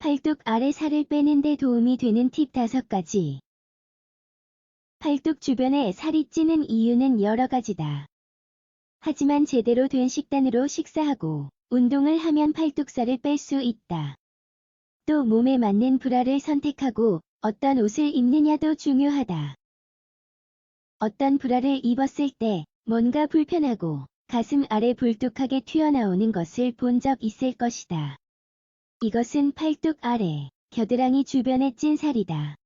팔뚝 아래 살을 빼는 데 도움이 되는 팁 5가지. 팔뚝 주변에 살이 찌는 이유는 여러 가지다. 하지만 제대로 된 식단으로 식사하고 운동을 하면 팔뚝살을 뺄 수 있다. 또 몸에 맞는 브라를 선택하고 어떤 옷을 입느냐도 중요하다. 어떤 브라를 입었을 때 뭔가 불편하고 가슴 아래 불뚝하게 튀어나오는 것을 본 적 있을 것이다. 이것은 팔뚝 아래, 겨드랑이 주변에 찐 살이다.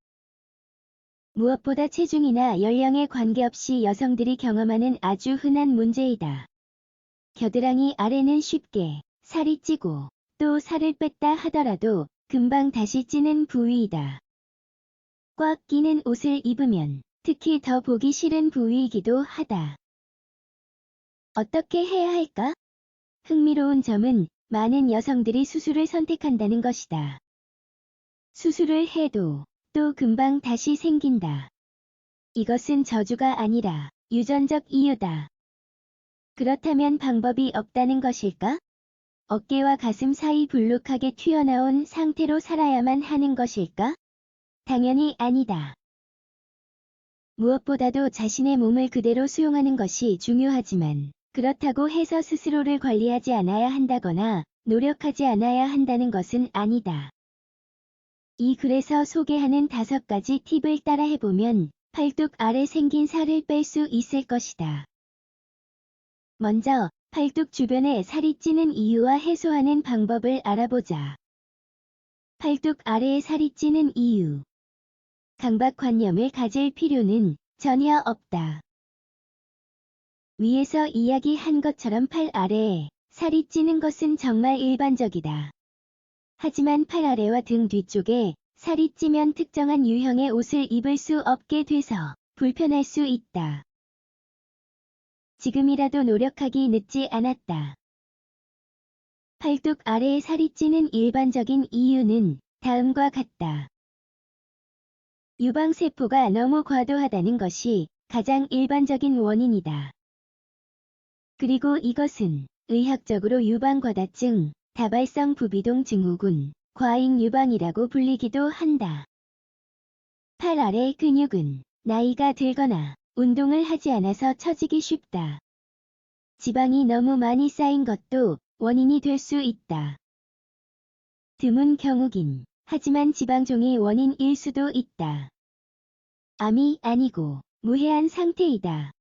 무엇보다 체중이나 연령에 관계없이 여성들이 경험하는 아주 흔한 문제이다. 겨드랑이 아래는 쉽게 살이 찌고 또 살을 뺐다 하더라도 금방 다시 찌는 부위이다. 꽉 끼는 옷을 입으면 특히 더 보기 싫은 부위이기도 하다. 어떻게 해야 할까? 흥미로운 점은 많은 여성들이 수술을 선택한다는 것이다. 수술을 해도 또 금방 다시 생긴다. 이것은 저주가 아니라 유전적 이유다. 그렇다면 방법이 없다는 것일까? 어깨와 가슴 사이 불룩하게 튀어나온 상태로 살아야만 하는 것일까? 당연히 아니다. 무엇보다도 자신의 몸을 그대로 수용하는 것이 중요하지만 그렇다고 해서 스스로를 관리하지 않아야 한다거나 노력하지 않아야 한다는 것은 아니다. 이 글에서 소개하는 5가지 팁을 따라해보면 팔뚝 아래 생긴 살을 뺄 수 있을 것이다. 먼저 팔뚝 주변에 살이 찌는 이유와 해소하는 방법을 알아보자. 팔뚝 아래에 살이 찌는 이유. 강박관념을 가질 필요는 전혀 없다. 위에서 이야기한 것처럼 팔 아래에 살이 찌는 것은 정말 일반적이다. 하지만 팔 아래와 등 뒤쪽에 살이 찌면 특정한 유형의 옷을 입을 수 없게 돼서 불편할 수 있다. 지금이라도 노력하기 늦지 않았다. 팔뚝 아래에 살이 찌는 일반적인 이유는 다음과 같다. 유방세포가 너무 과도하다는 것이 가장 일반적인 원인이다. 그리고 이것은 의학적으로 유방과다증, 다발성 부비동 증후군, 과잉유방이라고 불리기도 한다. 팔 아래 근육은 나이가 들거나 운동을 하지 않아서 처지기 쉽다. 지방이 너무 많이 쌓인 것도 원인이 될 수 있다. 드문 경우긴 하지만 지방종이 원인일 수도 있다. 암이 아니고 무해한 상태이다.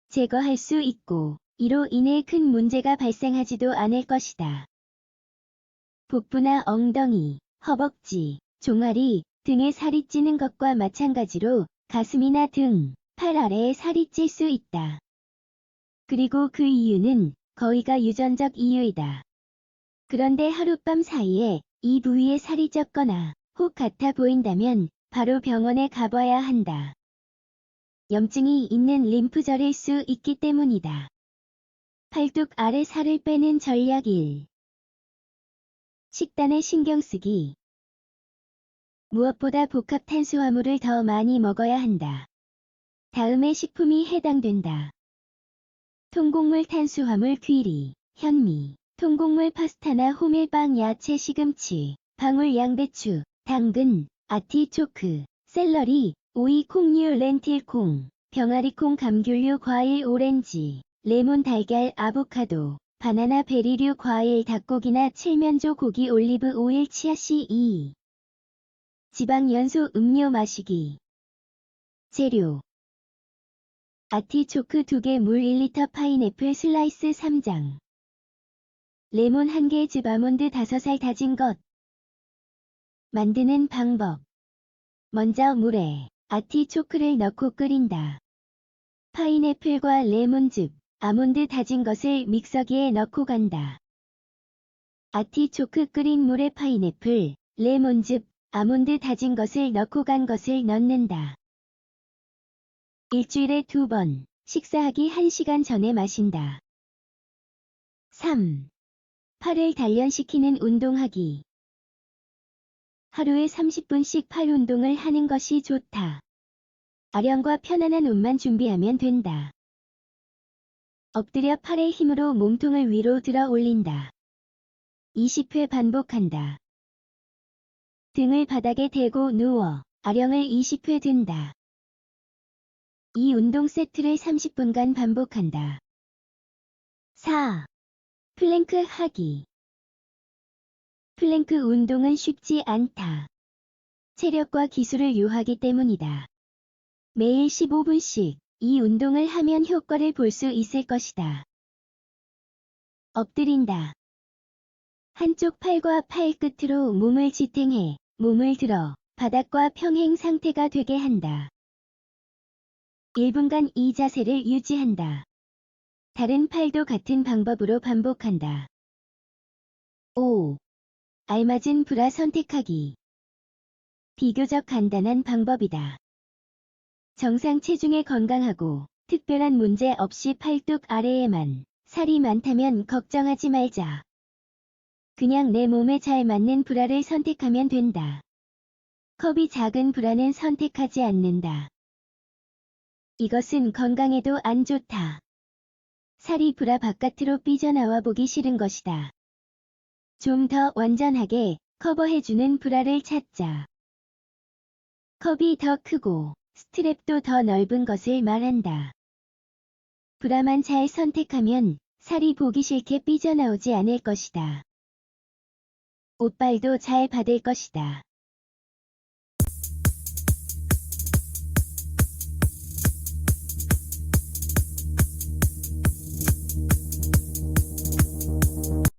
제거할 수 있고 이로 인해 큰 문제가 발생하지도 않을 것이다. 복부나 엉덩이, 허벅지, 종아리 등에 살이 찌는 것과 마찬가지로 가슴이나 등, 팔 아래에 살이 찔 수 있다. 그리고 그 이유는 거의가 유전적 이유이다. 그런데 하룻밤 사이에 이 부위에 살이 쪘거나 혹 같아 보인다면 바로 병원에 가봐야 한다. 염증이 있는 림프절일 수 있기 때문이다. 팔뚝 아래 살을 빼는 전략 1. 식단에 신경쓰기. 무엇보다 복합 탄수화물을 더 많이 먹어야 한다. 다음의 식품이 해당된다. 통곡물 탄수화물 귀리, 현미, 통곡물 파스타나 호밀빵 야채 시금치, 방울 양배추, 당근, 아티초크, 샐러리, 오이 콩류 렌틸콩, 병아리콩 감귤류 과일 오렌지, 레몬 달걀 아보카도, 바나나 베리류 과일 닭고기나 칠면조 고기 올리브 오일 치아씨 2. 지방 연소 음료 마시기. 재료. 아티초크 2개 물 1리터 파인애플 슬라이스 3장. 레몬 1개 즙 아몬드 5알 다진 것. 만드는 방법. 먼저 물에 아티초크를 넣고 끓인다. 파인애플과 레몬즙, 아몬드 다진 것을 믹서기에 넣고 간다. 아티초크 끓인 물에 파인애플, 레몬즙, 아몬드 다진 것을 넣고 간 것을 넣는다. 일주일에 2번, 식사하기 1시간 전에 마신다. 3. 팔을 단련시키는 운동하기. 하루에 30분씩 팔 운동을 하는 것이 좋다. 아령과 편안한 옷만 준비하면 된다. 엎드려 팔의 힘으로 몸통을 위로 들어 올린다. 20회 반복한다. 등을 바닥에 대고 누워 아령을 20회 든다. 이 운동 세트를 30분간 반복한다. 4. 플랭크 하기. 플랭크 운동은 쉽지 않다. 체력과 기술을 요하기 때문이다. 매일 15분씩 이 운동을 하면 효과를 볼 수 있을 것이다. 엎드린다. 한쪽 팔과 팔 끝으로 몸을 지탱해 몸을 들어 바닥과 평행 상태가 되게 한다. 1분간 이 자세를 유지한다. 다른 팔도 같은 방법으로 반복한다. 5. 알맞은 브라 선택하기. 비교적 간단한 방법이다. 정상 체중에 건강하고 특별한 문제 없이 팔뚝 아래에만 살이 많다면 걱정하지 말자. 그냥 내 몸에 잘 맞는 브라를 선택하면 된다. 컵이 작은 브라는 선택하지 않는다. 이것은 건강에도 안 좋다. 살이 브라 바깥으로 삐져나와 보기 싫은 것이다. 좀 더 완전하게 커버해주는 브라를 찾자. 컵이 더 크고 스트랩도 더 넓은 것을 말한다. 브라만 잘 선택하면 살이 보기 싫게 삐져나오지 않을 것이다. 옷빨도 잘 받을 것이다.